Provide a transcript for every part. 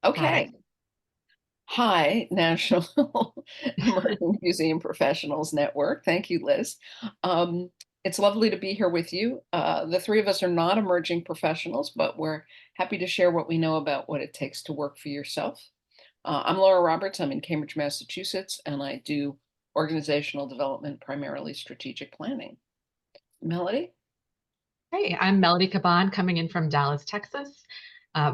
Okay. Hi. Hi, National Emerging Museum Professionals Network. Thank you, Liz. Um, it's lovely to be here with you. The three of us are not emerging professionals, but we're happy to share what we know about what it takes to work for yourself. I'm Laura Roberts. I'm in Cambridge, Massachusetts, and I do organizational development, primarily strategic planning. Melody? Hey, I'm Melody Cabán coming in from Dallas, Texas,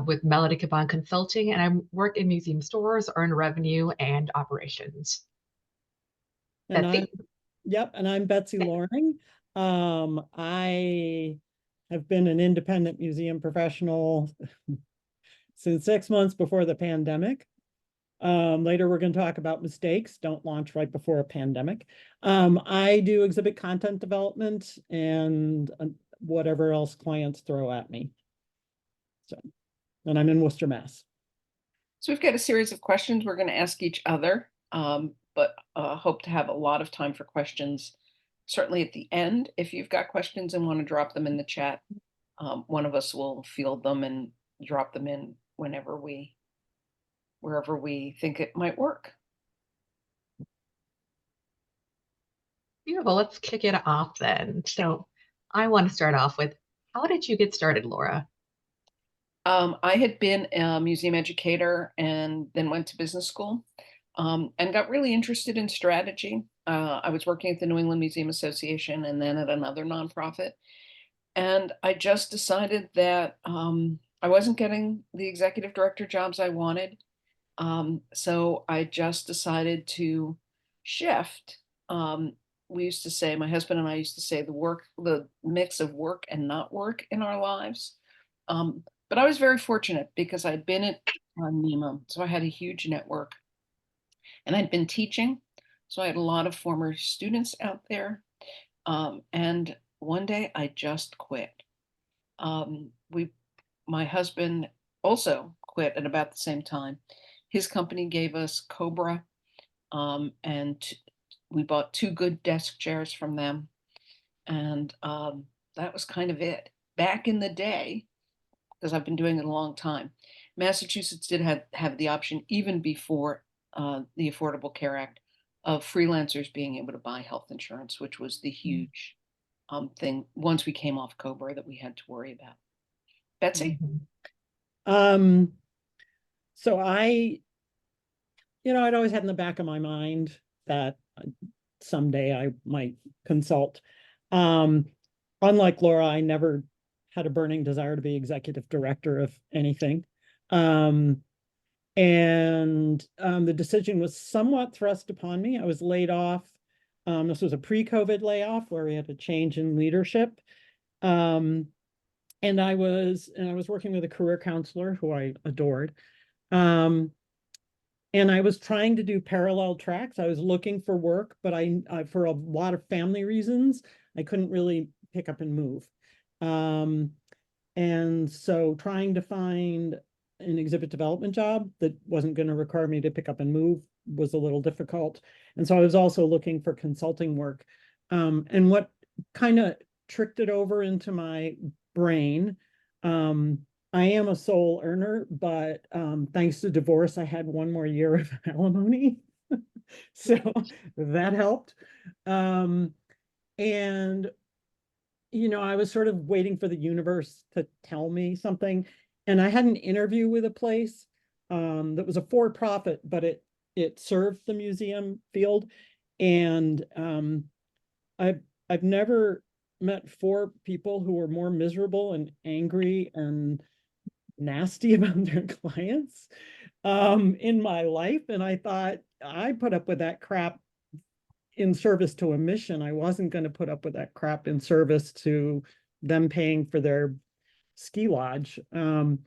with Melody Cabán Consulting, and I work in museum stores, earn revenue, and operations. And I'm, Betsy? yep, and I'm Betsy Loring. I have been an independent museum professional since 6 months before the pandemic. Later, we're going to talk about mistakes. Don't launch right before a pandemic. I do exhibit content development and whatever else clients throw at me. So, and I'm in Worcester, Mass. So we've got a series of questions we're going to ask each other, but hope to have a lot of time for questions, certainly at the end. If you've got questions and want to drop them in the chat, one of us will field them and drop them in wherever we think it might work. Beautiful. Let's kick it off then. So I want to start off with, how did you get started, Laura? I had been a museum educator and then went to business school and got really interested in strategy. I was working at the New England Museum Association and then at another nonprofit. And I just decided that I wasn't getting the executive director jobs I wanted. So I just decided to shift. We used to say, my husband and I used to say the mix of work and not work in our lives. But I was very fortunate because I'd been at NEMA, so I had a huge network and I'd been teaching. So I had a lot of former students out there. And one day I just quit. We, my husband also quit at about the same time. His company gave us Cobra, and we bought two good desk chairs from them, and that was kind of it. Back in the day, because I've been doing it a long time, Massachusetts did have the option even before the Affordable Care Act of freelancers being able to buy health insurance, which was the huge thing once we came off Cobra that we had to worry about. Betsy? Mhm. Um, so I'd always had in the back of my mind that someday I might consult. Um, Unlike Laura, I never had a burning desire to be executive director of anything. Um, and the decision was somewhat thrust upon me. I was laid off. This was a pre-COVID layoff where we had a change in leadership. Um, and I was working with a career counselor who I adored. Um, and I was trying to do parallel tracks. I was looking for work, but for a lot of family reasons, I couldn't really pick up and move. Um, and so trying to find an exhibit development job that wasn't going to require me to pick up and move was a little difficult. And so I was also looking for consulting work. And what kind of tricked it over into my brain, um, I am a sole earner, but thanks to divorce, I had one more year of alimony. So that helped. Um, and I was sort of waiting for the universe to tell me something. And I had an interview with a place that was a for-profit, but it served the museum field. And I've never met four people who were more miserable and angry and nasty about their clients in my life. And I thought, I put up with that crap in service to a mission. I wasn't going to put up with that crap in service to them paying for their ski lodge. And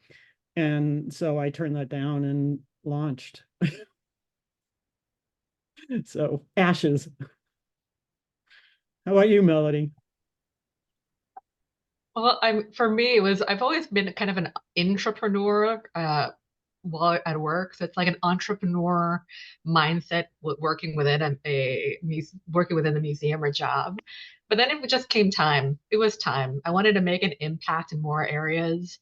so I turned that down and launched. So ashes. How about you, Melody? Well, for me, I've always been kind of an entrepreneur while at work. So it's like an entrepreneur mindset working within working within the museum or job. But then it just came time. It was time. I wanted to make an impact in more areas.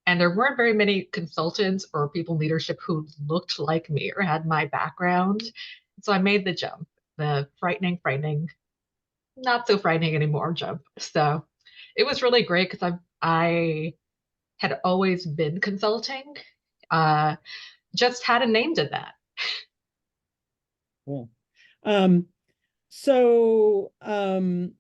And there weren't very many consultants or people in leadership who looked like me or had my background. So I made the jump, the frightening, not so frightening anymore jump. So it was really great because I had always been consulting, uh, just hadn't named it that. Cool. Um, so I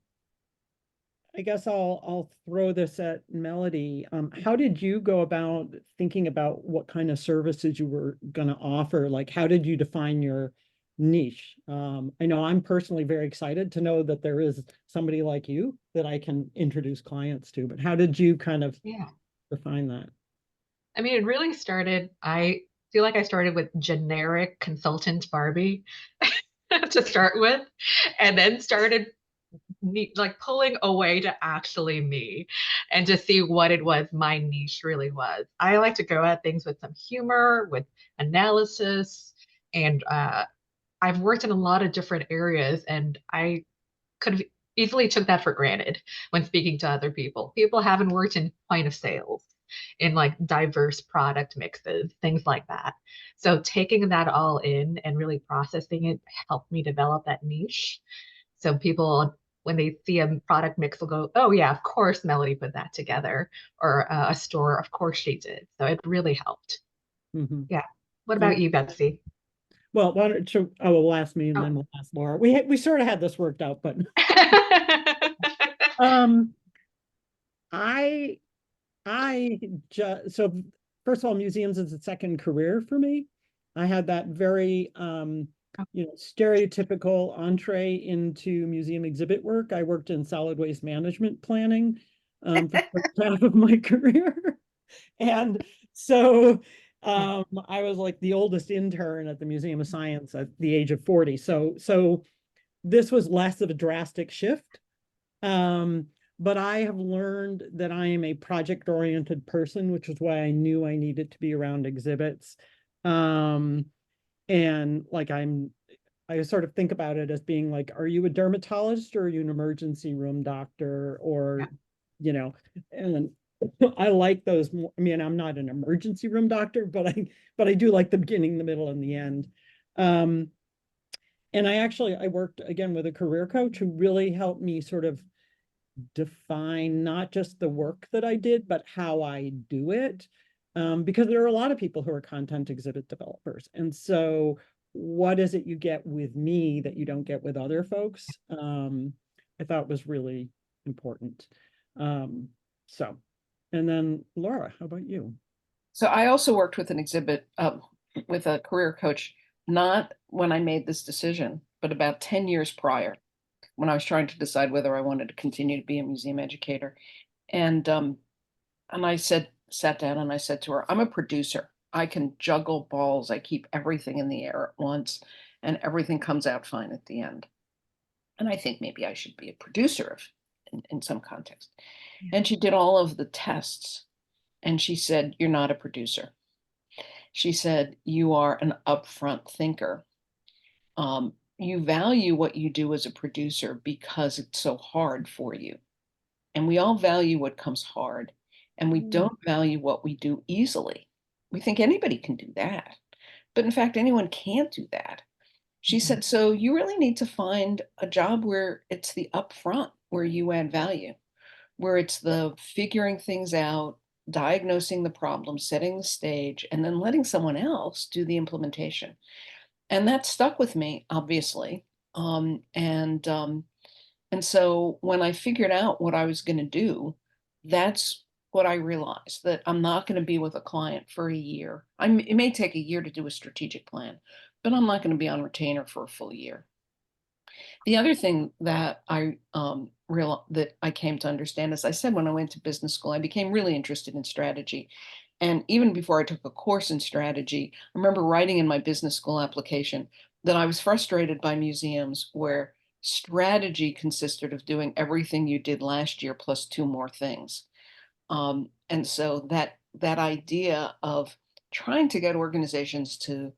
guess I'll throw this at Melody. How did you go about thinking about what kind of services you were going to offer? Like, how did you define your niche? I know I'm personally very excited to know that there is somebody like you that I can introduce clients to, but how did you kind of Yeah. define that? I mean, it really started, I feel like I started with generic consultant Barbie to start with, and then started like pulling away to actually me and to see what it was my niche really was. I like to go at things with some humor, with analysis, and I've worked in a lot of different areas, and I could have easily took that for granted when speaking to other people. People haven't worked in point of sales, in like diverse product mixes, things like that. So taking that all in and really processing it helped me develop that niche. So people, when they see a product mix, will go, "Oh yeah, of course Melody put that together," or a store, "Of course she did." So it really helped. Mm-hmm. Yeah. What And about you, Betsy? well, why don't you, oh, we'll ask me and Oh. then we'll ask Laura. We sort of had this worked out, but um, I I just so first of all, museums is a second career for me. I had that very stereotypical entree into museum exhibit work. I worked in solid waste management planning for the first half of my career. And so I was like the oldest intern at the Museum of Science at the age of 40. So this was less of a drastic shift. Um, but I have learned that I am a project-oriented person, which is why I knew I needed to be around exhibits. Um, and like I sort of think about it as being like, are you a dermatologist or are you an emergency room doctor? Or, you know, and I like those more. I mean, I'm not an emergency room doctor, but I do like the beginning, the middle, and the end. Um, and I worked again with a career coach who really helped me sort of define not just the work that I did, but how I do it. Because there are a lot of people who are content exhibit developers. And so what is it you get with me that you don't get with other folks? I thought was really important. Um, so, and then Laura, how about you? So I also worked with an exhibit with a career coach, not when I made this decision, but about 10 years prior, when I was trying to decide whether I wanted to continue to be a museum educator. And I sat down and I said to her, I'm a producer. I can juggle balls. I keep everything in the air at once, and everything comes out fine at the end. And I think maybe I should be a producer in some context. And she did all of the tests, and she said, you're not a producer. She said, you are an upfront thinker. You value what you do as a producer because it's so hard for you. And we all value what comes hard, and we don't value what we do easily. We think anybody can do that. But in fact, anyone can't do that. She said, so you really need to find a job where it's the upfront, where you add value, where it's the figuring things out, diagnosing the problem, setting the stage, and then letting someone else do the implementation. And that stuck with me, obviously. Um, and um, and so when I figured out what I was going to do, that's what I realized, that I'm not going to be with a client for a year. It may take a year to do a strategic plan, but I'm not going to be on retainer for a full year. The other thing that that I came to understand, as I said, when I went to business school, I became really interested in strategy. And even before I took a course in strategy, I remember writing in my business school application that I was frustrated by museums where strategy consisted of doing everything you did last year plus two more things. And so that idea of trying to get organizations to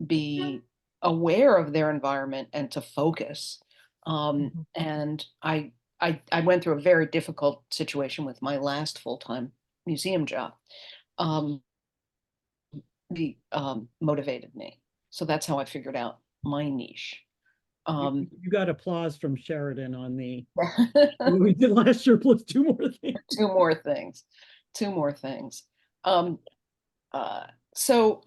be aware of their environment and to focus. And I went through a very difficult situation with my last full-time museum job. um, motivated me. So that's how I figured out my niche. You got applause from Sheridan on the what we did last year plus two more things. Two more things. Two more things. So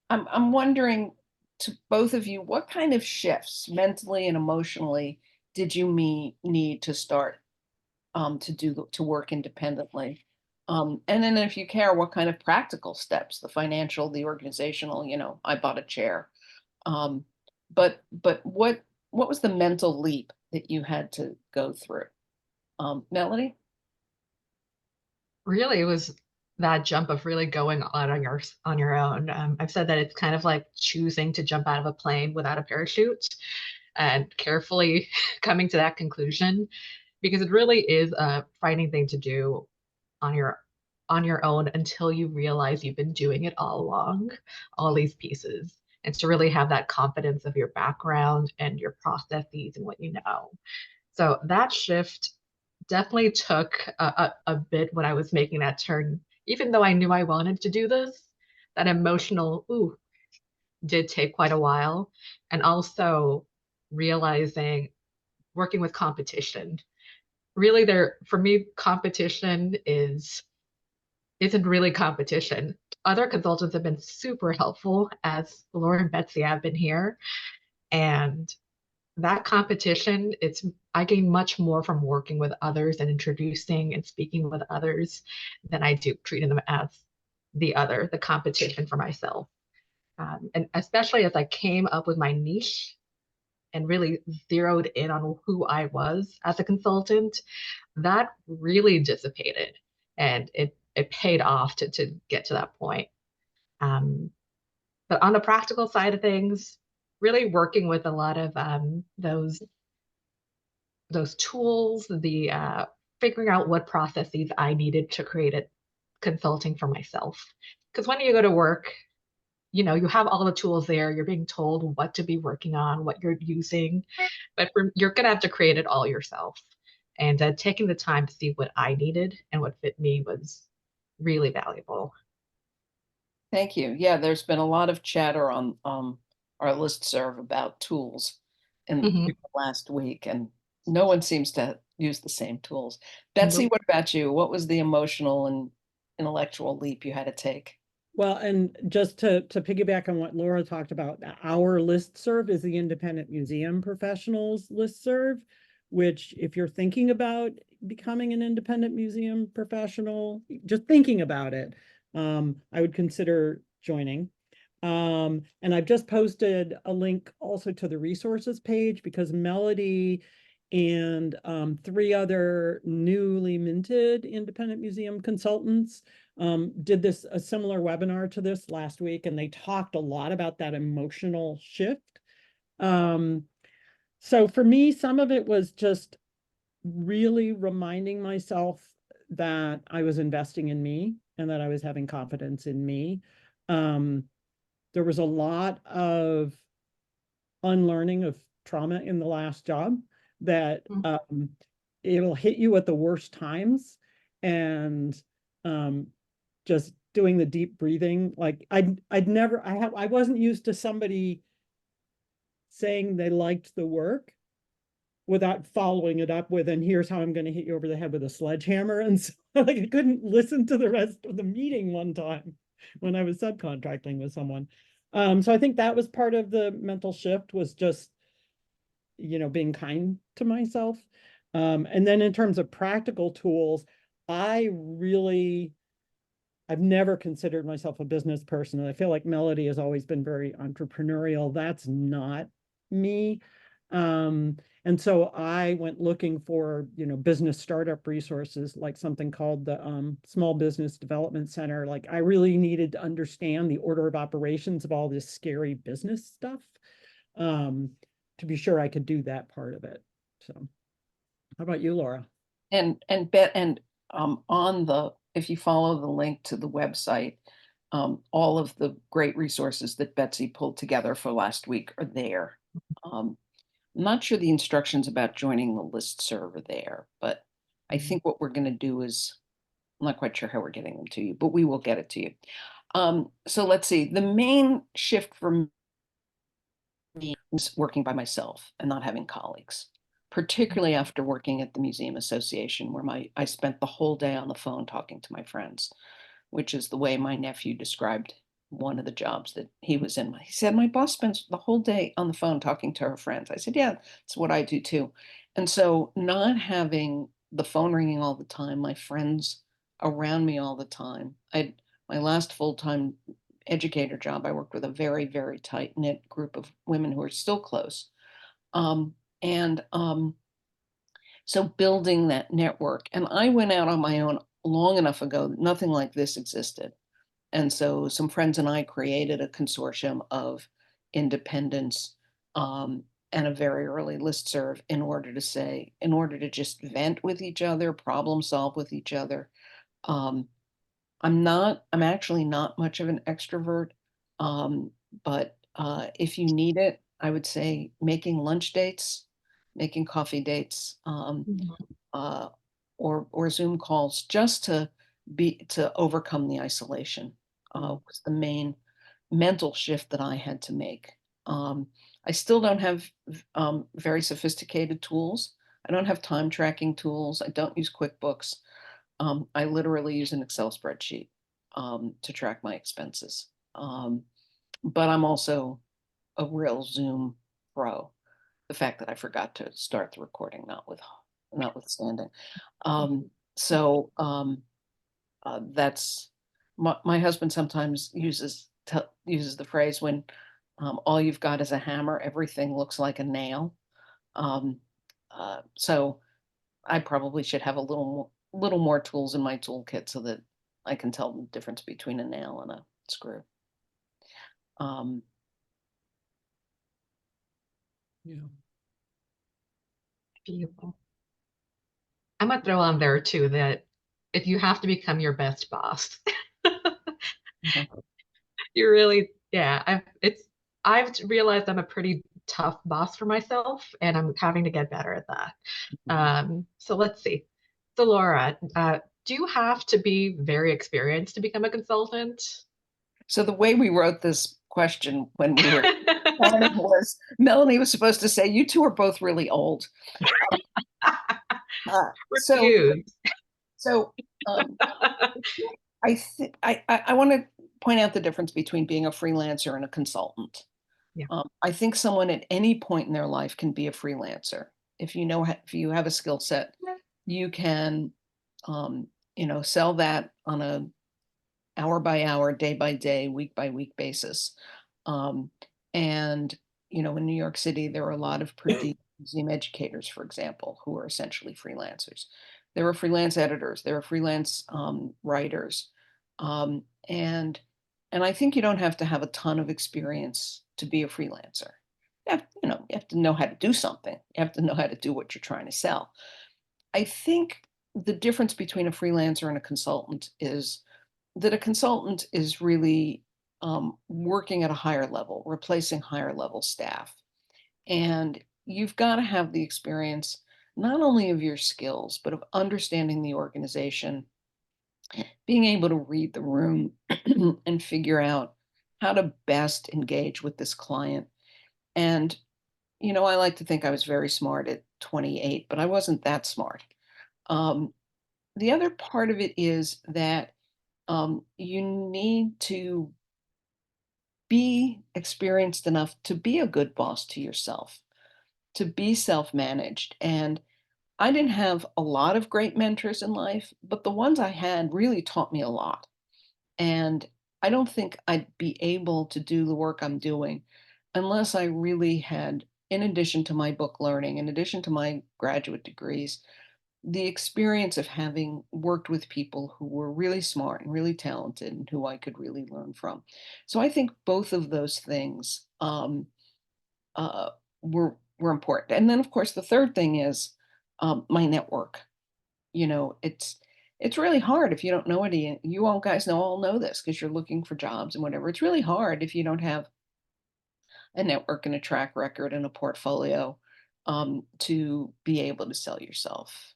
I'm wondering, to both of you, what kind of shifts mentally and emotionally did you need to start to work independently? And then if you care, what kind of practical steps, the financial, the organizational, I bought a chair. Um, but what was the mental leap that you had to go through? Melody? Really, it was that jump of really going out on your own. I've said that it's kind of like choosing to jump out of a plane without a parachute and carefully coming to that conclusion, because it really is a frightening thing to do on your own until you realize you've been doing it all along, all these pieces. And to really have that confidence of your background and your processes and what you know. So that shift definitely took a bit when I was making that turn. Even though I knew I wanted to do this, that emotional ooh did take quite a while. And also realizing working with competition. Really there for me, competition isn't really competition. Other consultants have been super helpful, as Laura and Betsy have been here. And that competition, I gain much more from working with others and introducing and speaking with others than I do treating them as the competition for myself. And especially as I came up with my niche and really zeroed in on who I was as a consultant, that really dissipated and it paid off to get to that point. Um, but on the practical side of things, really working with a lot of those tools, the figuring out what processes I needed to create it consulting for myself. Because when you go to work, you have all the tools there. You're being told what to be working on, what you're using, but you're going to have to create it all yourself. And taking the time to see what I needed and what fit me was really valuable. Thank you. Yeah, there's been a lot of chatter on our listserv about tools in Mhm. the last week, and no one seems to use the same tools. Betsy, Nope. what about you? What was the emotional and intellectual leap you had to take? Well, and just to piggyback on what Laura talked about, our listserv is the Independent Museum Professionals listserv, which if you're thinking about becoming an independent museum professional, just thinking about it, I would consider joining. And I've just posted a link also to the resources page because Melody and three other newly minted independent museum consultants did a similar webinar to this last week, and they talked a lot about that emotional shift. So for me, some of it was just really reminding myself that I was investing in me and that I was having confidence in me. There was a lot of unlearning of trauma in the last job that it'll hit you at the worst times, and just doing the deep breathing. Like I wasn't used to somebody saying they liked the work without following it up with, and here's how I'm going to hit you over the head with a sledgehammer. And so like I couldn't listen to the rest of the meeting one time when I was subcontracting with someone. So I think that was part of the mental shift, was just, being kind to myself. And then in terms of practical tools, I've never considered myself a business person. And I feel like Melody has always been very entrepreneurial. That's not me. And so I went looking for, business startup resources, like something called the Small Business Development Center. Like I really needed to understand the order of operations of all this scary business stuff, to be sure I could do that part of it. So how about you, Laura? If you follow the link to the website, all of the great resources that Betsy pulled together for last week are there. I'm not sure the instructions about joining the listserv are there, but I think what we're going to do is I'm not quite sure how we're getting them to you, but we will get it to you. So let's see. The main shift for me was working by myself and not having colleagues, particularly after working at the Museum Association, where I spent the whole day on the phone talking to my friends, which is the way my nephew described one of the jobs that he was in. He said, my boss spends the whole day on the phone talking to her friends. I said, yeah, it's what I do too. And so not having the phone ringing all the time, my friends around me all the time. My last full-time educator job, I worked with a very, very tight knit group of women who are still close. Um, and so building that network, and I went out on my own long enough ago, nothing like this existed. And so some friends and I created a consortium of independents and a very early listserv in order to just vent with each other, problem solve with each other. Um, I'm actually not much of an extrovert, um, but if you need it, I would say making lunch dates, making coffee dates, uh, or Zoom calls just to overcome the isolation was the main mental shift that I had to make. I still don't have very sophisticated tools. I don't have time tracking tools. I don't use QuickBooks. I literally use an Excel spreadsheet to track my expenses. But I'm also a real Zoom pro. The fact that I forgot to start the recording, notwithstanding. So that's my husband sometimes uses the phrase when all you've got is a hammer, everything looks like a nail. Um, so I probably should have a little more tools in my toolkit so that I can tell the difference between a nail and a screw. Um, Yeah. Beautiful. I'm gonna throw on there too that if you have to become your best boss, mhm, you really, yeah, I've realized I'm a pretty tough boss for myself, and I'm having to get better at that. mhm. So let's see. So Laura, do you have to be very experienced to become a consultant? So the way we wrote this question when we were planning was Melanie was supposed to say, "You two are both really old." Uh, so Refuse. so um, I want to point out the difference between being a freelancer and a consultant. Yeah. I think someone at any point in their life can be a freelancer. If you have a skill set, you can, um, sell that on a hour by hour, day by day, week by week basis. Um, and in New York City, there are a lot of museum educators, for example, who are essentially freelancers. There are freelance editors, there are freelance writers, and I think you don't have to have a ton of experience to be a freelancer. You have to know how to do something. You have to know how to do what you're trying to sell. I think the difference between a freelancer and a consultant is that a consultant is really working at a higher level, replacing higher level staff. And you've got to have the experience not only of your skills, but of understanding the organization, being able to read the room and figure out how to best engage with this client. And, I like to think I was very smart at 28, but I wasn't that smart. Um, the other part of it is that you need to be experienced enough to be a good boss to yourself, to be self managed. And I didn't have a lot of great mentors in life, but the ones I had really taught me a lot. And I don't think I'd be able to do the work I'm doing unless I really had, in addition to my book learning, in addition to my graduate degrees, the experience of having worked with people who were really smart and really talented and who I could really learn from. So I think both of those things uh, were important. And then, of course, the third thing is my network. It's really hard if you don't know any. You all guys all know this because you're looking for jobs and whatever. It's really hard if you don't have a network and a track record and a portfolio to be able to sell yourself.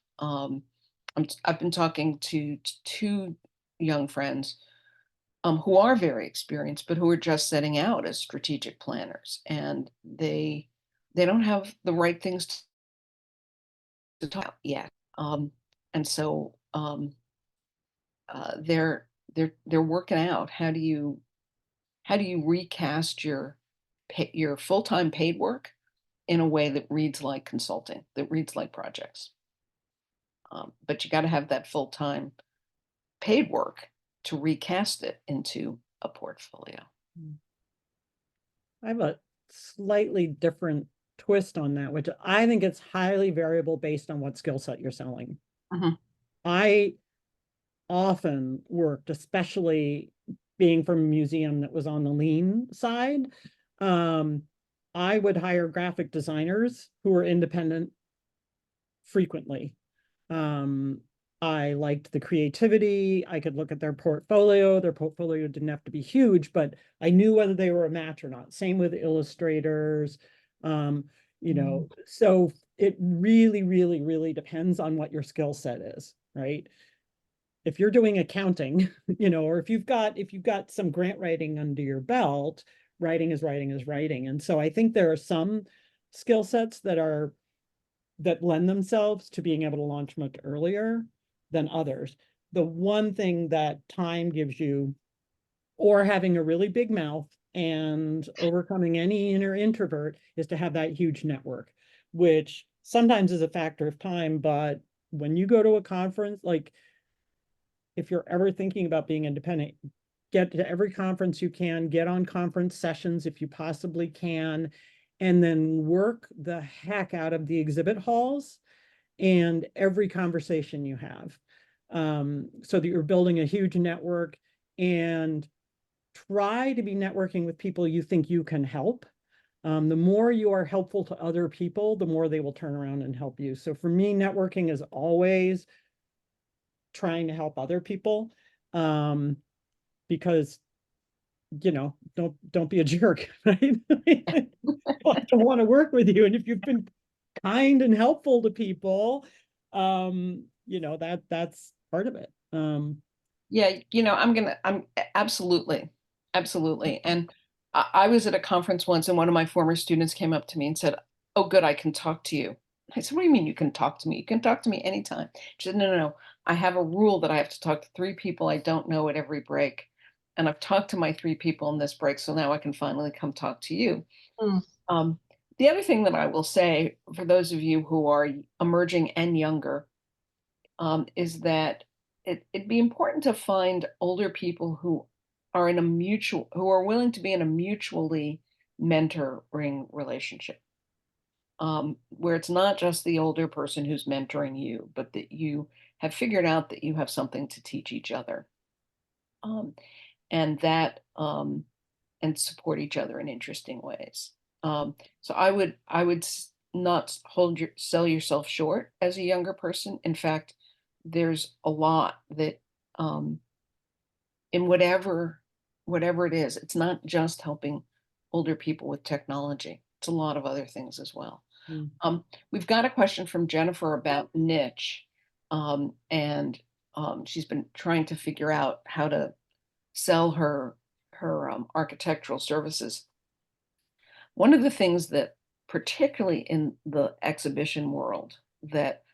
I've been talking to two young friends who are very experienced, but who are just setting out as strategic planners, and they don't have the right things to talk about yet. And so they're working out how do you recast your full-time paid work in a way that reads like consulting, that reads like projects. But you got to have that full-time paid work to recast it into a portfolio. I have a slightly different twist on that, which I think it's highly variable based on what skill set you're selling. Mhm. I often worked, especially being from a museum that was on the lean side. I would hire graphic designers who were independent frequently. I liked the creativity. I could look at their portfolio. Their portfolio didn't have to be huge, but I knew whether they were a match or not. Same with illustrators. So it really, really, really depends on what your skill set is, right? If you're doing accounting, or if you've got some grant writing under your belt, writing is writing is writing. And so I think there are some skill sets that lend themselves to being able to launch much earlier than others. The one thing that time gives you, or having a really big mouth and overcoming any inner introvert, is to have that huge network, which sometimes is a factor of time. But when you go to a conference, like if you're ever thinking about being independent, get to every conference you can, get on conference sessions if you possibly can, and then work the heck out of the exhibit halls and every conversation you have, so that you're building a huge network, and try to be networking with people you think you can help. The more you are helpful to other people, the more they will turn around and help you. So for me, networking is always trying to help other people, because don't be a jerk, right? I don't want to work with you. And if you've been kind and helpful to people, that's part of it. Yeah, I'm absolutely, absolutely. And I was at a conference once, and one of my former students came up to me and said, "Oh, good, I can talk to you." I said, "What do you mean you can talk to me? You can talk to me anytime." She said, "No, no, no. I have a rule that I have to talk to 3 people I don't know at every break. And I've talked to my 3 people in this break, so now I can finally come talk to you." Mm. Um, the other thing that I will say for those of you who are emerging and younger, is that it'd be important to find older people who are willing to be in a mutually mentoring relationship, where it's not just the older person who's mentoring you, but that you have figured out that you have something to teach each other, um, and and support each other in interesting ways. So not sell yourself short as a younger person. In fact, there's a lot that, um, in whatever it is, it's not just helping older people with technology. It's a lot of other things as well. Mm. We've got a question from Jennifer about niche, and she's been trying to figure out how to sell her architectural services. One of the things that, particularly in the exhibition world, that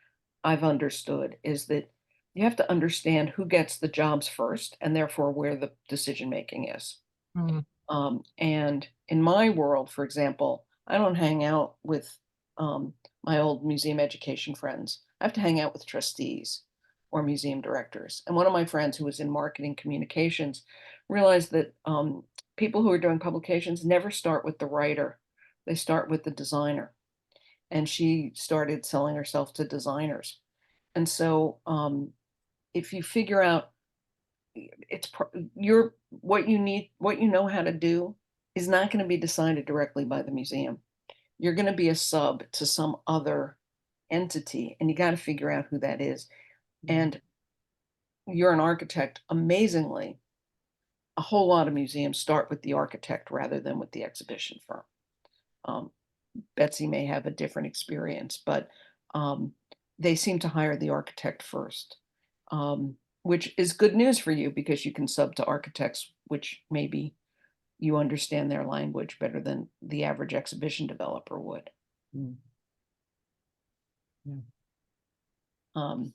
I've understood is that you have to understand who gets the jobs first, and therefore where the decision making is. Mm. And in my world, for example, I don't hang out with my old museum education friends. I have to hang out with trustees or museum directors. And one of my friends who was in marketing communications realized that people who are doing publications never start with the writer, they start with the designer. And she started selling herself to designers. And so if you figure out it's your what you need, what you know how to do is not going to be decided directly by the museum. You're going to be a sub to some other entity, and you got to figure out who that is. And you're an architect. Amazingly, a whole lot of museums start with the architect rather than with the exhibition firm. Um, Betsy may have a different experience, but they seem to hire the architect first, which is good news for you because you can sub to architects, which maybe you understand their language better than the average exhibition developer would. Mm. Yeah. Um,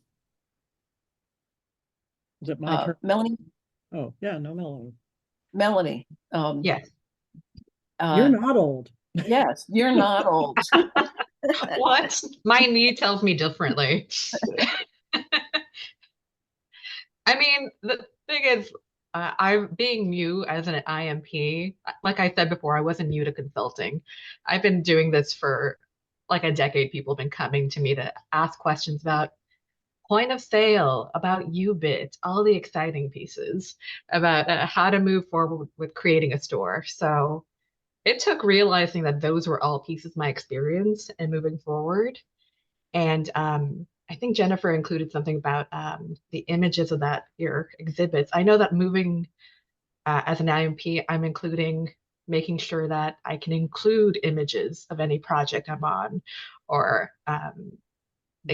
Is it my turn? Melanie, Oh, yeah, no, Melanie. Melanie, Yes. You're not old. yes, you're not old. What? My knee tells me differently. I mean, the thing is, I'm being new as an IMP. Like I said before, I wasn't new to consulting. I've been doing this for like a decade. People have been coming to me to ask questions about point of sale, about UBIT, all the exciting pieces about how to move forward with creating a store. So it took realizing that those were all pieces of my experience and moving forward. And I think Jennifer included something about the images of that your exhibits. I know that moving as an IMP, I'm including making sure that I can include images of any project I'm on or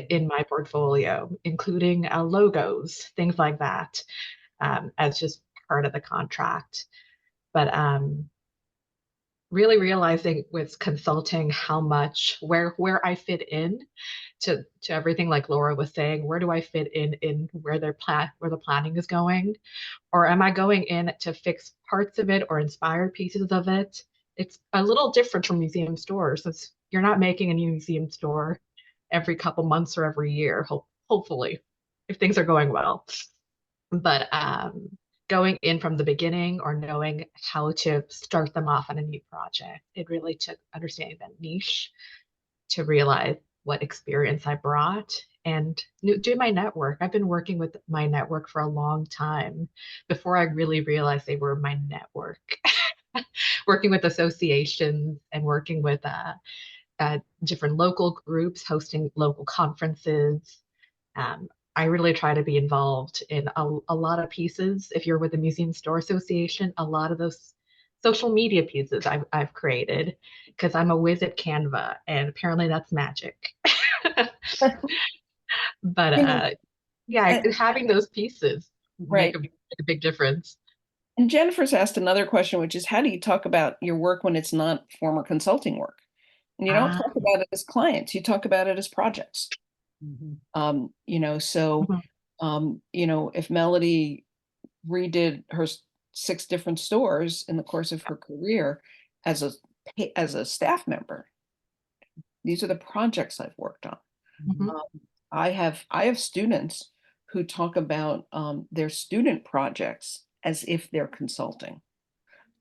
in my portfolio, including logos, things like that, as just part of the contract. But really realizing with consulting how much where I fit in to everything, like Laura was saying, where do I fit in where where the planning is going, or am I going in to fix parts of it or inspire pieces of it? It's a little different from museum stores. You're not making a new museum store every couple months or every year, hopefully, if things are going well. But going in from the beginning or knowing how to start them off on a new project, it really took understanding that niche to realize what experience I brought and do my network. I've been working with my network for a long time before I really realized they were my network. Working with associations and working with different local groups, hosting local conferences. Um, I really try to be involved in a lot of pieces. If you're with the Museum Store Association, a lot of those social media pieces I've created because I'm a whiz at Canva, and apparently that's magic. But You know, yeah, and- having those pieces right. make a big difference. And Jennifer's asked another question, which is how do you talk about your work when it's not former consulting work? And you don't Ah, talk about it as clients, you talk about it as projects. You know, so, you know, if Melody redid her 6 different stores in the course of her career as a staff member, these are the projects I've worked on. mhm. I have students who talk about their student projects as if they're consulting.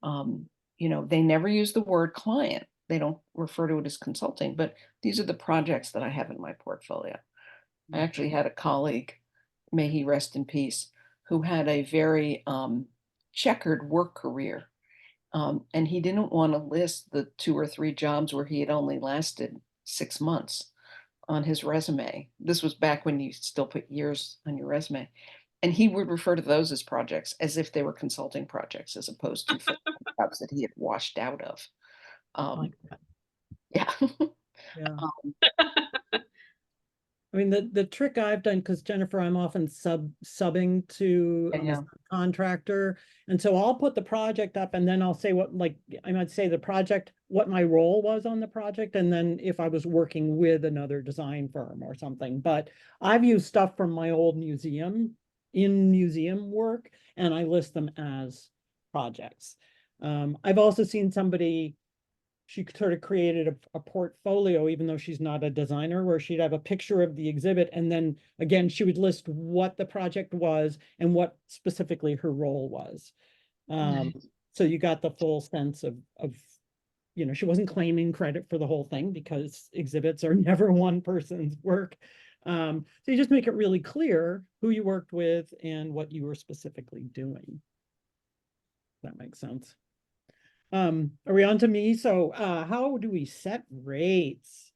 You know, they never use the word client. They don't refer to it as consulting, but these are the projects that I have in my portfolio. I actually had a colleague, may he rest in peace, who had a very checkered work career. And he didn't want to list the 2 or 3 jobs where he had only lasted 6 months on his resume. This was back when you still put years on your resume. And he would refer to those as projects as if they were consulting projects as opposed to jobs that he had washed out of. Like Yeah. Yeah. Um, I mean, the trick I've done, because Jennifer, I'm often subbing to yeah. a contractor. And so I'll put the project up and then I'll say what, like, I might say the project, what my role was on the project. And then if I was working with another design firm or something, but I've used stuff from my old museum in museum work, and I list them as projects. I've also seen somebody, she sort of created a portfolio, even though she's not a designer, where she'd have a picture of the exhibit. And then again, she would list what the project was and what specifically her role was. So you got the full sense of, you know, she wasn't claiming credit for the whole thing because exhibits are never one person's work. So you just make it really clear who you worked with and what you were specifically doing. That makes sense. Are we on to me? So how do we set rates?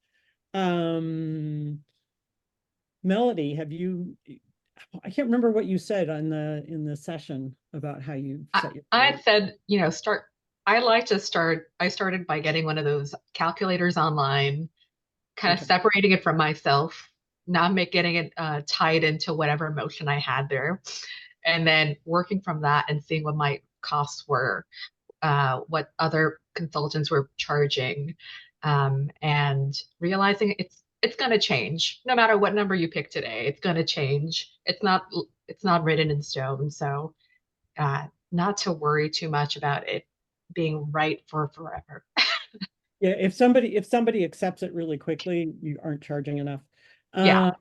Melody, have you, I can't remember what you said in the session about how you set your I rates. said, you know, I started by getting one of those calculators online, kind of Okay. separating it from myself, not getting it tied into whatever emotion I had there, and then working from that and seeing what my costs were, what other consultants were charging, and realizing it's going to change no matter what number you pick today. It's going to change. It's not written in stone. So not to worry too much about it being right for forever. Yeah, if somebody accepts it really quickly, you aren't charging enough. Yeah.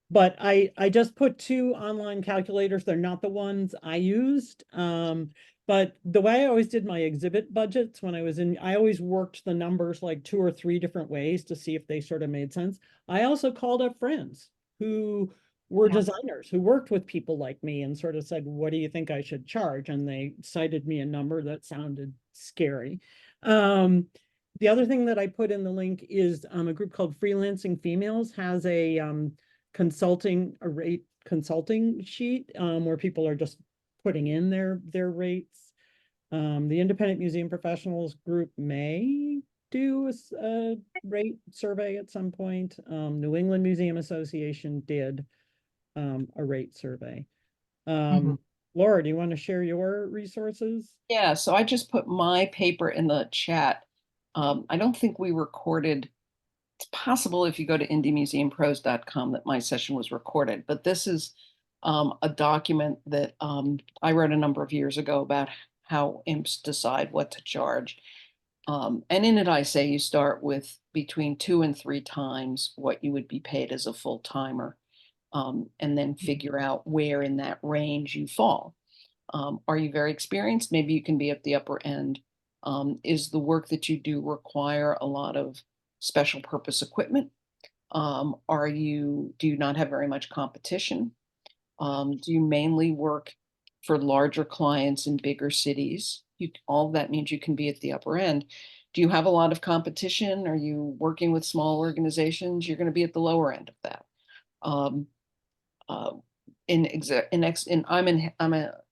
But I just put two online calculators. They're not the ones I used. But the way I always did my exhibit budgets when I always worked the numbers like 2 or 3 different ways to see if they sort of made sense. I also called up friends who were Yeah. designers who worked with people like me and sort of said, what do you think I should charge? And they cited me a number that sounded scary. The other thing that I put in the link is a group called Freelancing Females has a rate consulting sheet where people are just putting in their rates. The Independent Museum Professionals group may do a rate survey at some point. New England Museum Association did a rate survey. Mhm. Laura, do you want to share your resources? Yeah, so I just put my paper in the chat. I don't think we recorded. It's possible if you go to indiemuseumpros.com that my session was recorded, but this is a document that I wrote a number of years ago about how IMPs decide what to charge. And in it, I say you start with between 2 and 3 times what you would be paid as a full timer, and then figure out where in that range you fall. Are you very experienced? Maybe you can be at the upper end. Is the work that you do require a lot of special purpose equipment? Do you not have very much competition? Do you mainly work for larger clients in bigger cities? All of that means you can be at the upper end. Do you have a lot of competition? Are you working with small organizations? You're going to be at the lower end of that. Um, uh,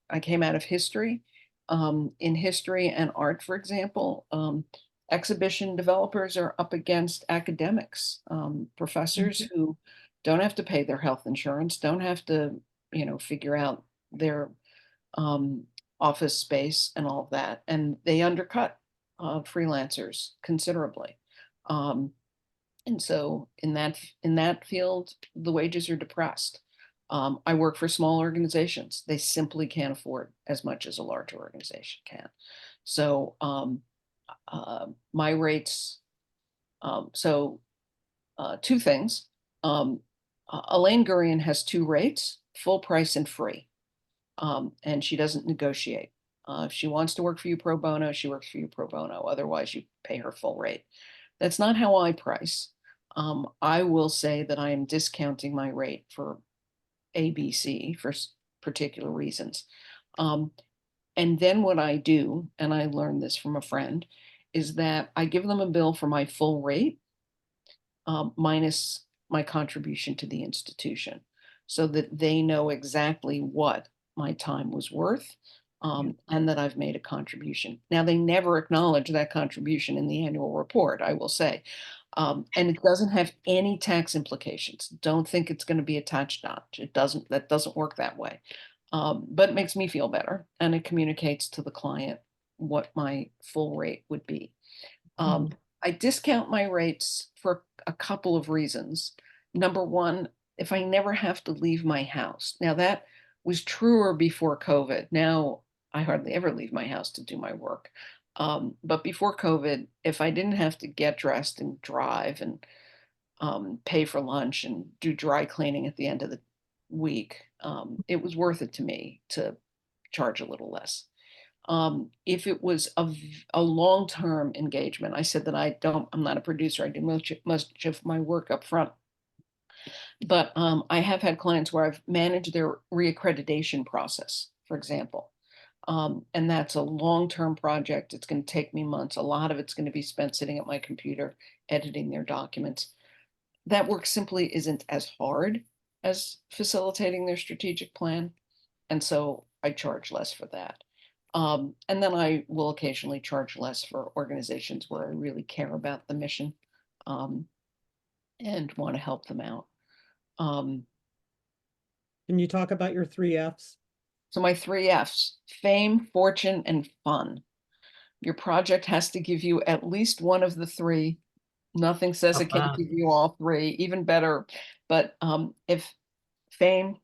I came out of history. In history and art, for example, exhibition developers are up against academics, professors Mhm. who don't have to pay their health insurance, don't have to, figure out their um, office space and all of that, and they undercut freelancers considerably. Um, and so in that field, the wages are depressed. I work for small organizations. They simply can't afford as much as a larger organization can. So my rates, so two things. Elaine Gurian has 2 rates, full price and free. And she doesn't negotiate. If she wants to work for you pro bono, she works for you pro bono. Otherwise, you pay her full rate. That's not how I price. I will say that I am discounting my rate for ABC for particular reasons. Um, and then what I do, and I learned this from a friend, is that I give them a bill for my full rate minus my contribution to the institution so that they know exactly what my time was worth, Yeah. and that I've made a contribution. Now, they never acknowledge that contribution in the annual report, I will say. And it doesn't have any tax implications. Don't think it's going to be a tax dodge. That doesn't work that way. But it makes me feel better and it communicates to the client what my full rate would be. Um, Mhm. I discount my rates for a couple of reasons. Number one, if I never have to leave my house. Now, that was truer before COVID. Now, I hardly ever leave my house to do my work. But before COVID, if I didn't have to get dressed and drive and pay for lunch and do dry cleaning at the end of the week, it was worth it to me to charge a little less. If it was a long-term engagement, I said that I'm not a producer. I do much of my work up front. But I have had clients where I've managed their reaccreditation process, for example. And that's a long-term project. It's going to take me months. A lot of it's going to be spent sitting at my computer, editing their documents. That work simply isn't as hard as facilitating their strategic plan. And so I charge less for that. And then I will occasionally charge less for organizations where I really care about the mission, and want to help them out. Um, Can you talk about your 3 Fs? so my 3 Fs: fame, fortune, and fun. Your project has to give you at least one of the 3. Nothing says it can't give you all 3, even better. But if fame,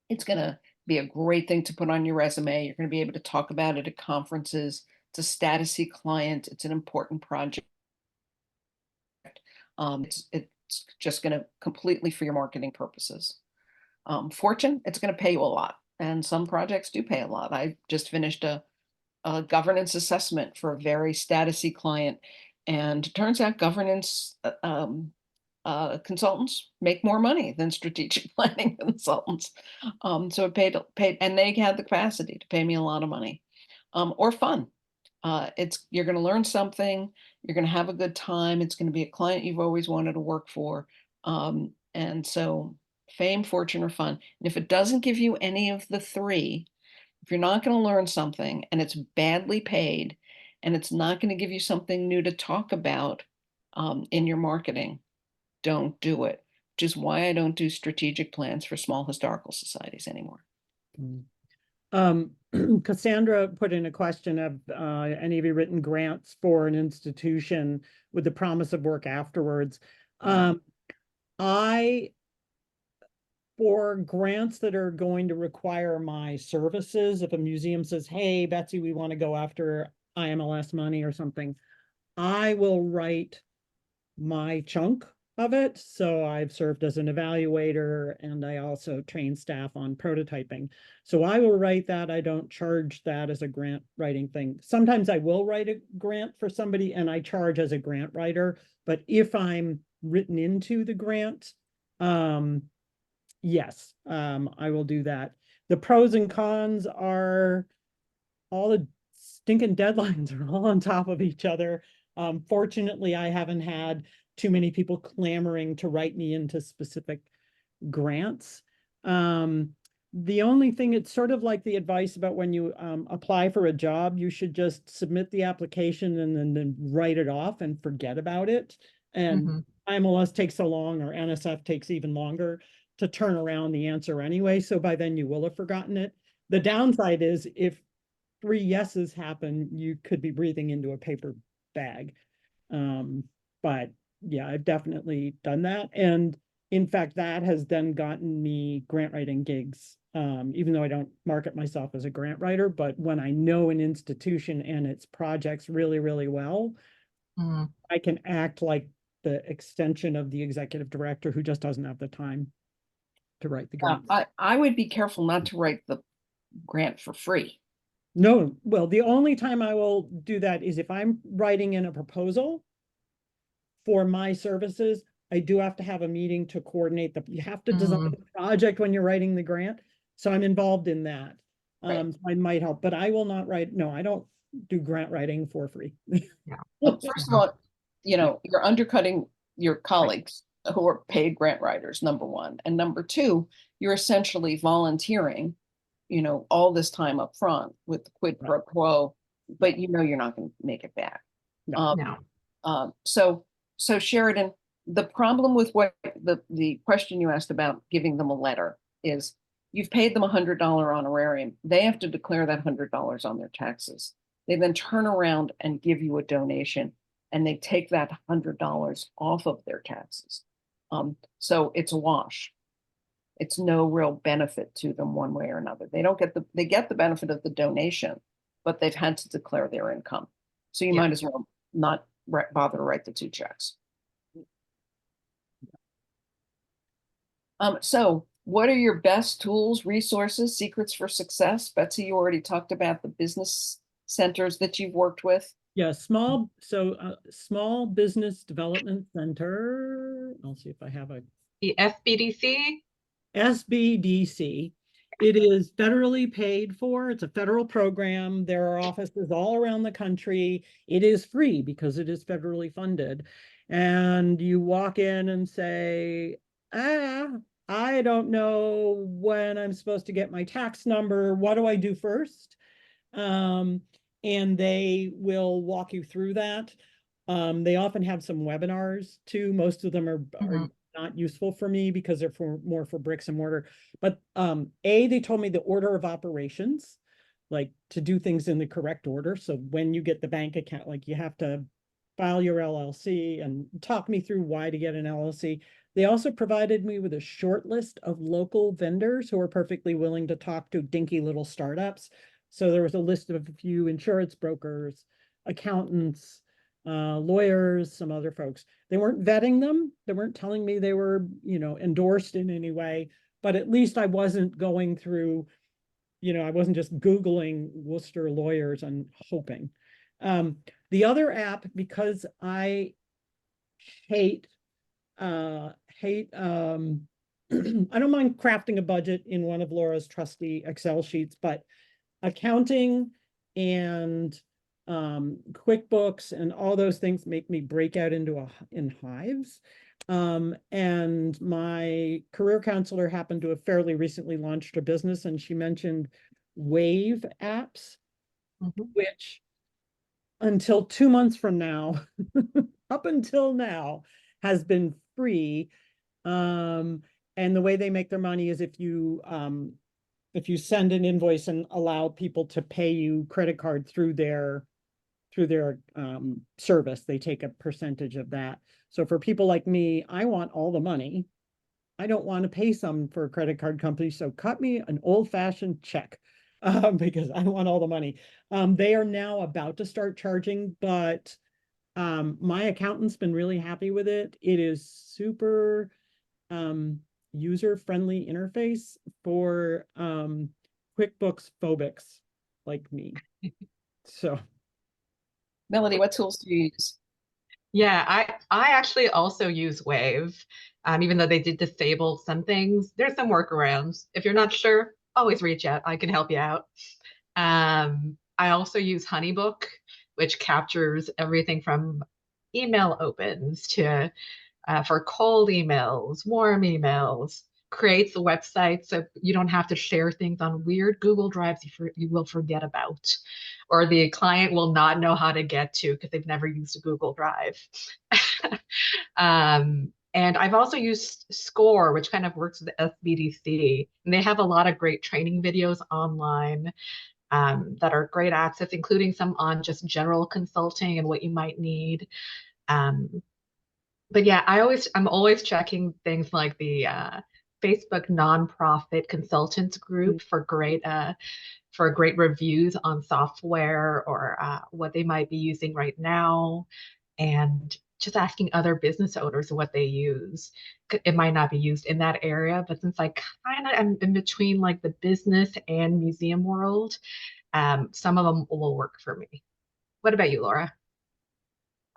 it's going to be a great thing to put on your resume. You're going to be able to talk about it at conferences. It's a statusy client. It's an important project. It's just going to completely for your marketing purposes. Fortune, it's going to pay you a lot. And some projects do pay a lot. I just finished a governance assessment for a very statusy client. And it turns out governance consultants make more money than strategic planning consultants. So it paid, and they had the capacity to pay me a lot of money. Or fun. You're going to learn something. You're going to have a good time. It's going to be a client you've always wanted to work for. And so fame, fortune, or fun. And if it doesn't give you any of the 3, if you're not going to learn something and it's badly paid and it's not going to give you something new to talk about in your marketing, don't do it, which is why I don't do strategic plans for small historical societies anymore. Cassandra put in a question of any of you written grants for an institution with the promise of work afterwards. For grants that are going to require my services, if a museum says, hey, Betsy, we want to go after IMLS money or something, I will write my chunk of it. So I've served as an evaluator and I also train staff on prototyping. So I will write that. I don't charge that as a grant writing thing. Sometimes I will write a grant for somebody and I charge as a grant writer. But if I'm written into the grant, yes, I will do that. The pros and cons are all the stinking deadlines are all on top of each other. Fortunately, I haven't had too many people clamoring to write me into specific grants. The only thing, it's sort of like the advice about when you apply for a job, you should just submit the application and then write it off and forget about it. And IMLS takes so long, or NSF takes even longer to turn around the answer anyway. So by then you will have forgotten it. The downside is if 3 yeses happen, you could be breathing into a paper bag. But yeah, I've definitely done that. And in fact, that has then gotten me grant writing gigs, even though I don't market myself as a grant writer. But when I know an institution and its projects really, really well, I can act like the extension of the executive director who just doesn't have the time to write the grant. I would be careful not to write the grant for free. No, well, the only time I will do that is if I'm writing in a proposal for my services. I do have to have a meeting to coordinate you have to design the project when you're writing the grant. So I'm involved in that. Right. I might help, but I will not write. No, I don't do grant writing for free. Well, first of all, you're undercutting your colleagues who are paid grant writers, number one. And number two, you're essentially volunteering, all this time up front with the quid pro quo, but you're not going to make it back. So Sheridan, the problem with what the question you asked about giving them a letter is you've paid them $100 honorarium. They have to declare that $100 on their taxes. They then turn around and give you a donation and they take that $100 off of their taxes. So it's a wash. It's no real benefit to them one way or another. They get the benefit of the donation, but they've had to declare their income. So you might as well not bother to write the 2 checks. So what are your best tools, resources, secrets for success? Betsy, you already talked about the business centers that you've worked with. Yeah, small business development center. I'll see if I have the SBDC. SBDC. It is federally paid for. It's a federal program. There are offices all around the country. It is free because it is federally funded. And you walk in and say, I don't know when I'm supposed to get my tax number. What do I do first? And they will walk you through that. They often have some webinars too. Most of them are not useful for me because they're more for bricks and mortar. But they told me the order of operations, like to do things in the correct order. So when you get the bank account, like you have to file your LLC and talk me through why to get an LLC. They also provided me with a short list of local vendors who are perfectly willing to talk to dinky little startups. So there was a list of a few insurance brokers, accountants, lawyers, some other folks. They weren't vetting them. They weren't telling me they were, endorsed in any way, but at least I wasn't going through, I wasn't just Googling Worcester lawyers and hoping. The other app, because I hate, I don't mind crafting a budget in one of Laura's trusty Excel sheets, but accounting and QuickBooks and all those things make me break out in hives. And my career counselor happened to have fairly recently launched a business, and she mentioned Wave apps, which until 2 months from now, up until now, has been free. And the way they make their money is if you send an invoice and allow people to pay you credit card through their service, they take a percentage of that. So for people like me, I want all the money. I don't want to pay some for a credit card company. So cut me an old-fashioned check because I want all the money. They are now about to start charging, but my accountant's been really happy with it. It is super user-friendly interface for QuickBooks phobics like me. So Melody, what tools do you use? Yeah, I actually also use Wave, even though they did disable some things. There's some workarounds. If you're not sure, always reach out. I can help you out. I also use HoneyBook, which captures everything from email opens to for cold emails, warm emails, creates a website so you don't have to share things on weird Google Drives you will forget about, or the client will not know how to get to because they've never used a Google Drive. And I've also used Score, which kind of works with SBDC. And they have a lot of great training videos online that are great access, including some on just general consulting and what you might need. But yeah, I'm always checking things like the Facebook nonprofit consultants group for great reviews on software or what they might be using right now, and just asking other business owners what they use. It might not be used in that area, but since I kind of am in between like the business and museum world, some of them will work for me. What about you, Laura?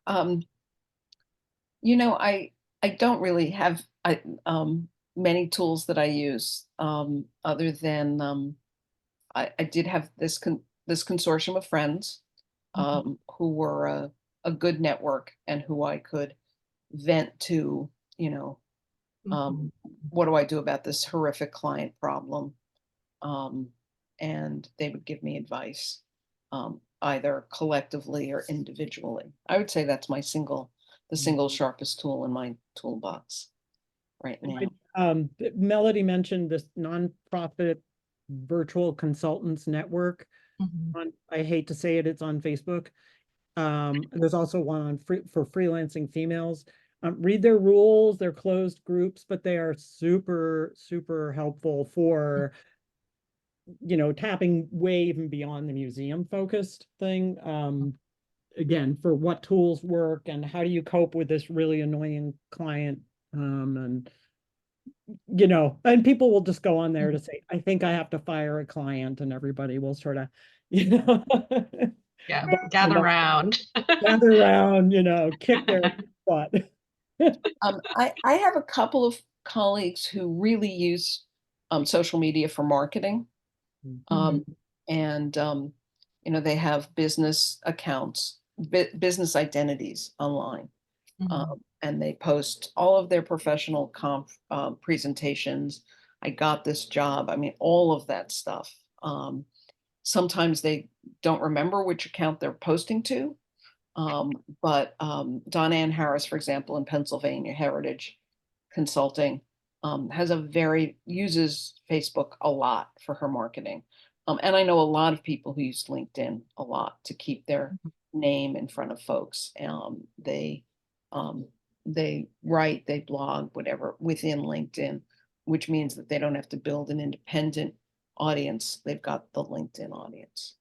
Um, I don't really have many tools that I use other than I did have this consortium of friends who were a good network and who I could vent to, what do I do about this horrific client problem? And they would give me advice, either collectively or individually. I would say that's the single sharpest tool in my toolbox right now. Melody mentioned this nonprofit virtual consultants network. I hate to say it, it's on Facebook. There's also one for freelancing females. Read their rules, they're closed groups, but they are super, super helpful for, tapping way even beyond the museum focused thing. Again, for what tools work and how do you cope with this really annoying client. And people will just go on there to say, I think I have to fire a client, and everybody will sort of, Yeah, gather around. gather around, kick their butt. I have a couple of colleagues who really use social media for marketing. And they have business accounts, business identities online. And they post all of their professional presentations. I got this job. I mean, all of that stuff. Sometimes they don't remember which account they're posting to. But Donna Ann Harris, for example, in Pennsylvania Heritage, Consulting, uses Facebook a lot for her marketing. And I know a lot of people who use LinkedIn a lot to keep their name in front of folks. They write, they blog, whatever within LinkedIn, which means that they don't have to build an independent audience. They've got the LinkedIn audience.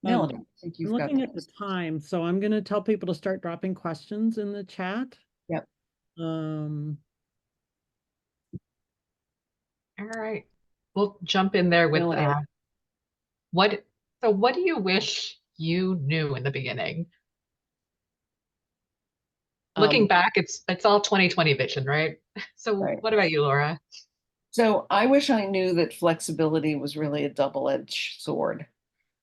Melody, I think I'm you've got looking at the time, so I'm going to tell people to start dropping questions in the chat. Yep. All right. We'll jump in there with what do you wish you knew in the beginning? Looking back, it's all 2020 vision, right? So right. What about you, Laura? So I wish I knew that flexibility was really a double-edged sword.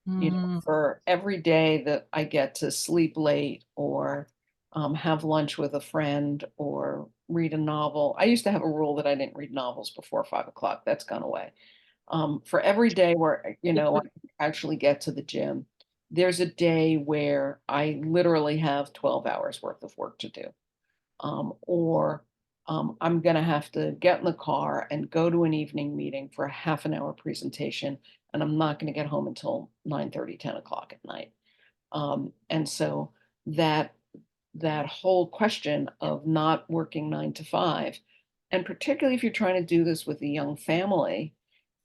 You know, for every day that I get to sleep late or have lunch with a friend or read a novel. I used to have a rule that I didn't read novels before 5 o'clock. That's gone away. For every day where, you know, I can actually get to the gym, there's a day where I literally have 12 hours worth of work to do. I'm going to have to get in the car and go to an evening meeting for a half an hour presentation, and I'm not going to get home until 9:30, 10 o'clock at night. And so that whole question of not working 9 to 5, and particularly if you're trying to do this with a young family,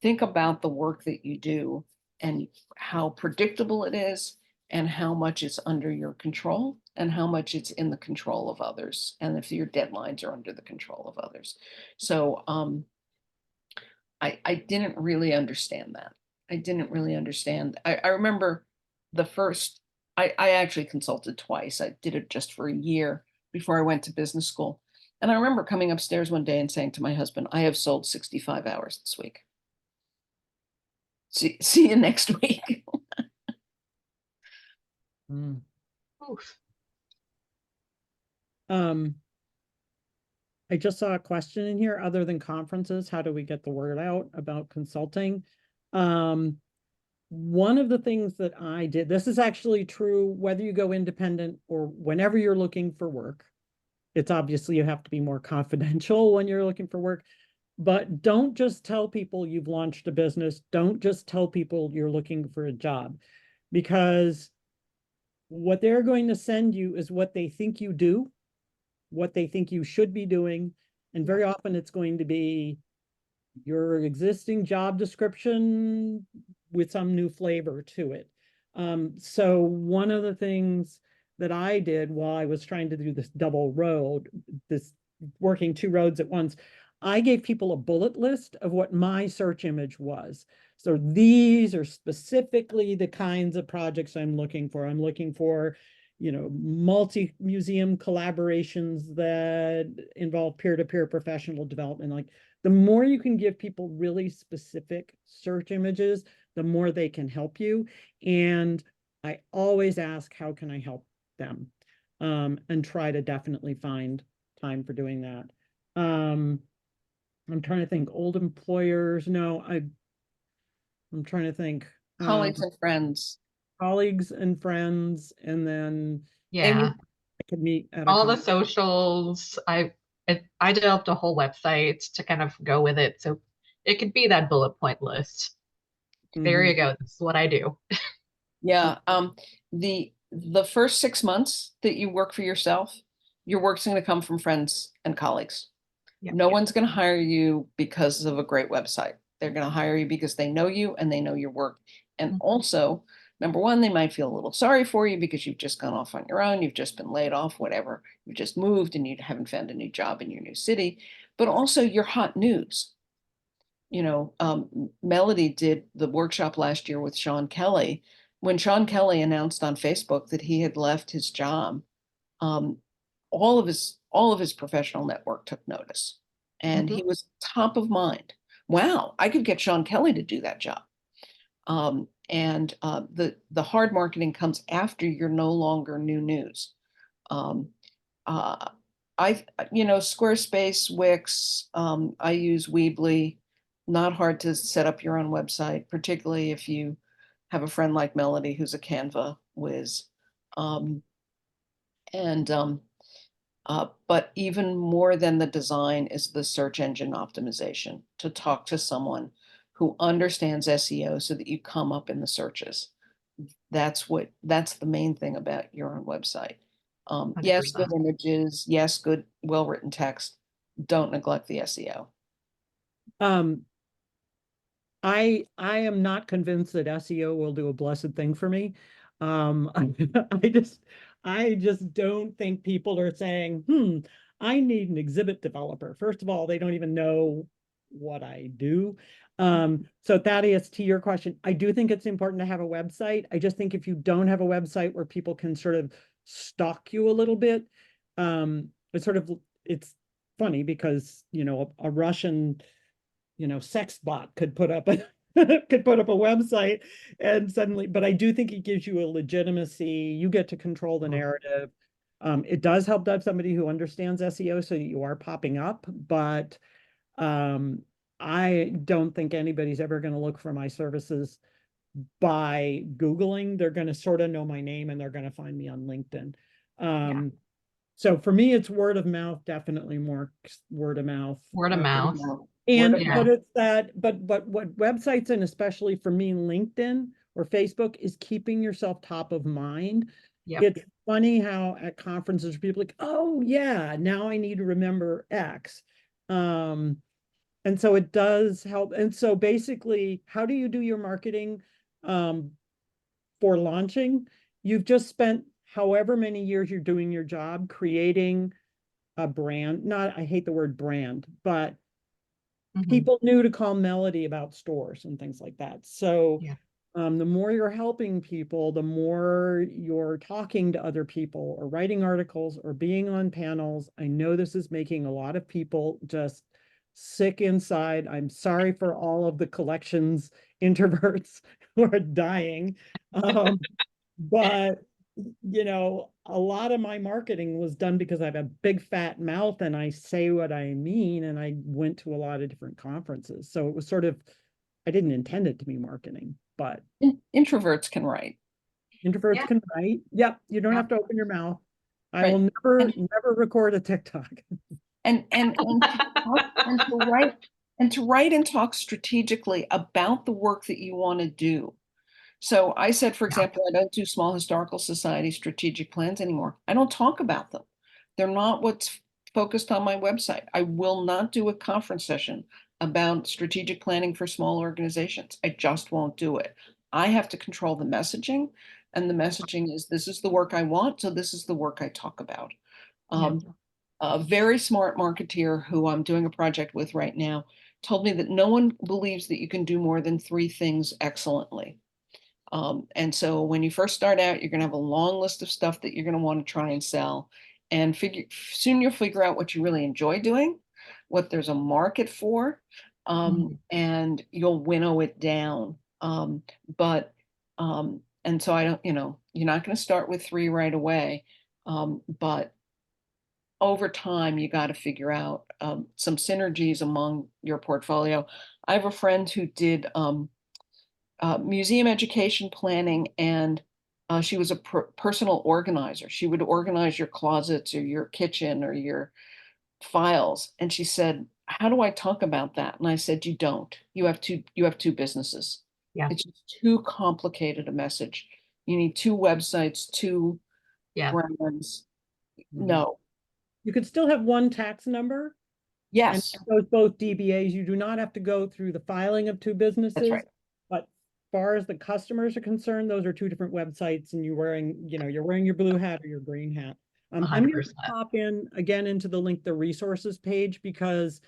think about the work that you do and how predictable it is and how much it's under your control and how much it's in the control of others, and if your deadlines are under the control of others. So I didn't really understand that. I didn't really understand. I remember the first, I actually consulted twice. I did it just for a year before I went to business school. And I remember coming upstairs one day and saying to my husband, I have sold 65 hours this week. See you next week. Oof. I just saw a question in here, other than conferences, how do we get the word out about consulting? One of the things that I did, this is actually true whether you go independent or whenever you're looking for work. It's obviously you have to be more confidential when you're looking for work, but don't just tell people you've launched a business. Don't just tell people you're looking for a job, because what they're going to send you is what they think you do, what they think you should be doing. And very often it's going to be your existing job description with some new flavor to it. So one of the things that I did while I was trying to do this double road, this working 2 roads at once, I gave people a bullet list of what my search image was. So these are specifically the kinds of projects I'm looking for. I'm looking for, you know, multi-museum collaborations that involve peer-to-peer professional development. Like, the more you can give people really specific search images, the more they can help you. And I always ask, how can I help them? And try to definitely find time for doing that. I'm trying to think, old employers. No, I'm trying to think. Colleagues and friends. Colleagues and friends, and then Yeah, I could meet at all the socials. I developed a whole website to kind of go with it, so it could be that bullet point list. There you go. That's what I do. Yeah. The first 6 months that you work for yourself, your work's going to come from friends and colleagues. Yep. No one's going to hire you because of a great website. They're going to hire you because they know you and they know your work. And also, number one, they might feel a little sorry for you because you've just gone off on your own. You've just been laid off, whatever. You've just moved and you haven't found a new job in your new city. But also, you're hot news. You know, Melody did the workshop last year with Sean Kelly. When Sean Kelly announced on Facebook that he had left his job, all of his professional network took notice, and he was top of mind. Wow, I could get Sean Kelly to do that job. And the hard marketing comes after you're no longer new news. Squarespace, Wix, I use Weebly. Not hard to set up your own website, particularly if you have a friend like Melody who's a Canva whiz. And But even more than the design is the search engine optimization, to talk to someone who understands SEO so that you come up in the searches. That's the main thing about your own website. Yes, good 100%. images, yes, good, well-written text. Don't neglect the SEO. Um, I am not convinced that SEO will do a blessed thing for me. I, I just don't think people are saying, I need an exhibit developer. First of all, they don't even know what I do. So Thaddeus, to your question, I do think it's important to have a website. I just think if you don't have a website where people can sort of stalk you a little bit, it's funny because, a Russian sex bot could put up a could put up a website and suddenly, but I do think it gives you a legitimacy. You get to control the narrative. It does help to have somebody who understands SEO so that you are popping up, but I don't think anybody's ever going to look for my services by Googling. They're going to sort of know my name and they're going to find me on LinkedIn. Yeah. So for me, it's word of mouth, definitely more word of mouth. Word of mouth. And Yeah. but it's that, but what websites, and especially for me, LinkedIn or Facebook, is keeping yourself top of mind. Yep. It's funny how at conferences people are like, oh yeah, now I need to remember X. And so it does help. And so basically, how do you do your marketing for launching? You've just spent however many years you're doing your job creating a brand. Not, I hate the word brand, but people knew to call Melody about stores and things like that. So Yeah. the more you're helping people, the more you're talking to other people or writing articles or being on panels. I know this is making a lot of people just sick inside. I'm sorry for all of the collections introverts who are dying. But a lot of my marketing was done because I have a big fat mouth and I say what I mean, and I went to a lot of different conferences. So it was sort of, I didn't intend it to be marketing, but Introverts can write. introverts can write. Yep, you don't have to open your mouth. I will never record a TikTok. And to write and talk strategically about the work that you want to do. So I said, for example, I don't do small historical society strategic plans anymore. I don't talk about them. They're not what's focused on my website. I will not do a conference session about strategic planning for small organizations. I just won't do it. I have to control the messaging, and the messaging is, this is the work I want, so this is the work I talk about. A very smart marketeer who I'm doing a project with right now told me that no one believes that you can do more than 3 things excellently. And so when you first start out, you're going to have a long list of stuff that you're going to want to try and sell, and soon you'll figure out what you really enjoy doing, what there's a market for, and you'll winnow it down. And so I don't, you're not going to start with 3 right away, but over time, you got to figure out some synergies among your portfolio. I have a friend who did museum education planning, and she was a personal organizer. She would organize your closets or your kitchen or your files. And she said, how do I talk about that? And I said, you don't. You have two businesses. Yeah. It's just too complicated a message. You need 2 websites, 2 brands. No. You could still have one tax number. Yes. And those both DBAs. You do not have to go through the filing of 2 businesses. That's right. But as far as the customers are concerned, those are 2 different websites, and you're wearing your blue hat or your green hat. I'm going to pop in again into the resources page, because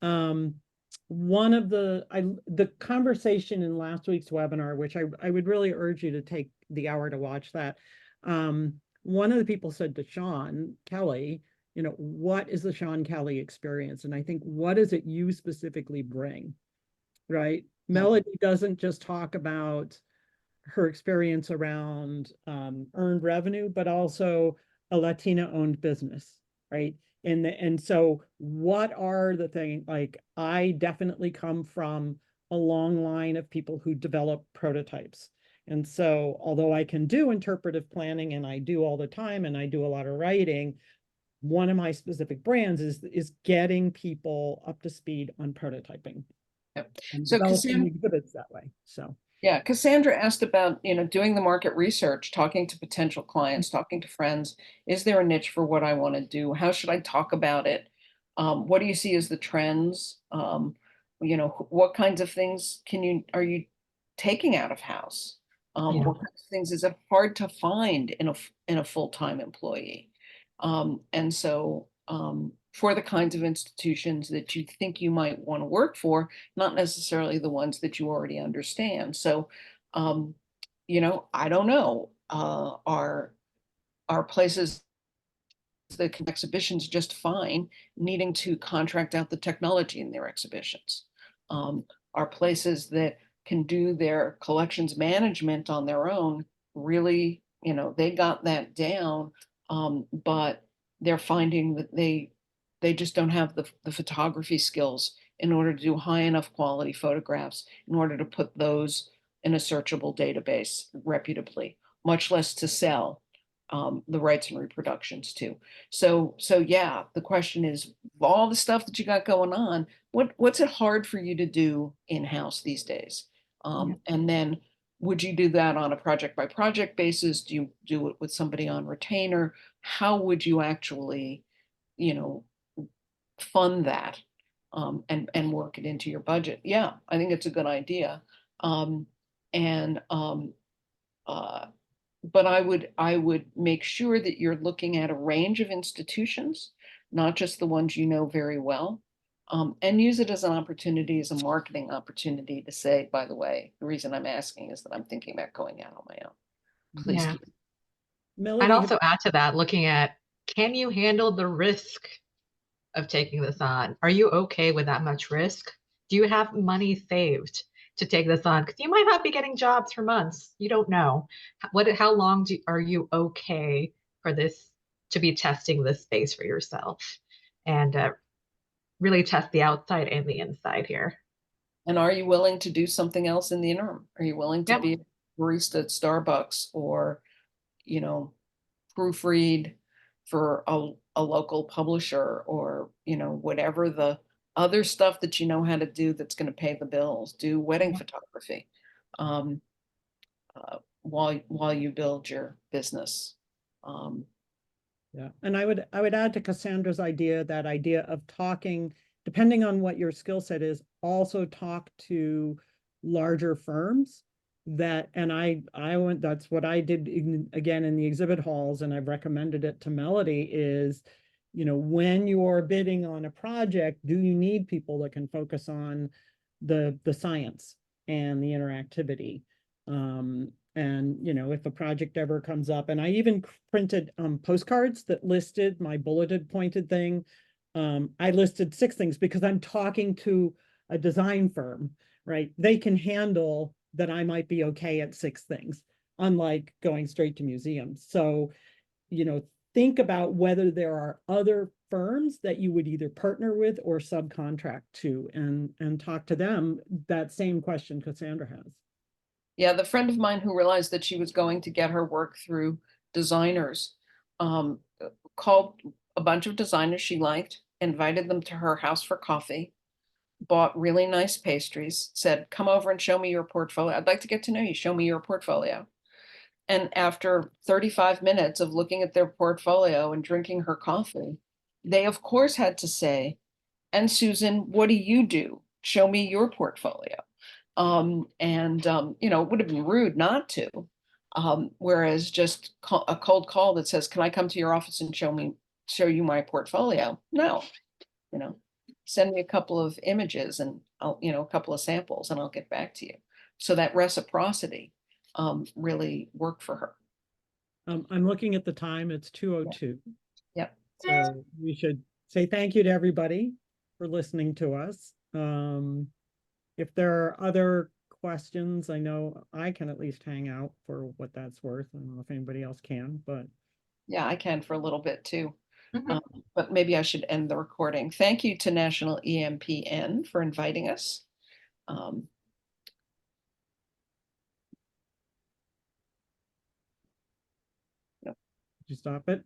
one of the conversation in last week's webinar, which I would really urge you to take the hour to watch that. One of the people said to Sean Kelly, what is the Sean Kelly experience? And I think, what is it you specifically bring, right? Melody doesn't just talk about her experience around earned revenue, but also a Latina-owned business, right? And so what are the things, like, I definitely come from a long line of people who develop prototypes. And so although I can do interpretive planning, and I do all the time, and I do a lot of writing, one of my specific brands is getting people up to speed on prototyping. Yep. And So developing exhibits that way. So yeah, Cassandra asked about, doing the market research, talking to potential clients, talking to friends. Is there a niche for what I want to do? How should I talk about it? What do you see as the trends? What kinds of things are you taking out of house? Yeah. What kinds of things is it hard to find in a full-time employee? And so for the kinds of institutions that you think you might want to work for, not necessarily the ones that you already understand. So, I don't know. Are places that can exhibitions just fine, needing to contract out the technology in their exhibitions? Are places that can do their collections management on their own really, they got that down, but they're finding that they just don't have the photography skills in order to do high enough quality photographs in order to put those in a searchable database reputably, much less to sell the rights and reproductions to. So yeah, the question is, all the stuff that you got going on, what's it hard for you to do in-house these days? And then would you do that on a project by project basis? Do you do it with somebody on retainer? How would you actually, you know, fund that and work it into your budget? Yeah, I think it's a good idea. Um, and but I would make sure that you're looking at a range of institutions, not just the ones you know very well, and use it as an opportunity, as a marketing opportunity to say, by the way, the reason I'm asking is that I'm thinking about going out on my own. Please Yeah. keep. I'd Melody, also add to that, looking at, can you handle the risk of taking this on? Are you okay with that much risk? Do you have money saved to take this on? Because you might not be getting jobs for months. You don't know. How long are you okay for this to be testing this space for yourself and really test the outside and the inside here? And are you willing to do something else in the interim? Are you willing to Yep. be a barista at Starbucks, or, proofread for a local publisher, or, whatever the other stuff that you know how to do that's going to pay the bills? Do wedding photography um, while you build your business. yeah. And I would add to Cassandra's idea, that idea of talking, depending on what your skill set is, also talk to larger firms that, and I went, that's what I did again in the exhibit halls, and I've recommended it to Melody, is, when you're bidding on a project, do you need people that can focus on the science and the interactivity? And if a project ever comes up, and I even printed postcards that listed my bulleted pointed thing. I listed 6 things because I'm talking to a design firm, right? They can handle that I might be okay at 6 things, unlike going straight to museums. So, think about whether there are other firms that you would either partner with or subcontract to, and talk to them that same question Cassandra has. Yeah, the friend of mine who realized that she was going to get her work through designers, called a bunch of designers she liked, invited them to her house for coffee, bought really nice pastries, said, "Come over and show me your portfolio. I'd like to get to know you. Show me your portfolio." And after 35 minutes of looking at their portfolio and drinking her coffee, they of course had to say, "And Susan, what do you do? Show me your portfolio." It would have been rude not to. Whereas just a cold call that says, "Can I come to your office and show you my portfolio?" No, you know, send me a couple of images and a couple of samples, and I'll get back to you. So that reciprocity really worked for her. I'm looking at the time, it's Yeah. 2:02. Yep. So we should say thank you to everybody for listening to us. If there are other questions, I know I can at least hang out for what that's worth. I don't know if anybody else can, but Yeah, I can for a little bit too. Mhm. But maybe I should end the recording. Thank you to National EMPN for inviting us. Um, did you stop it?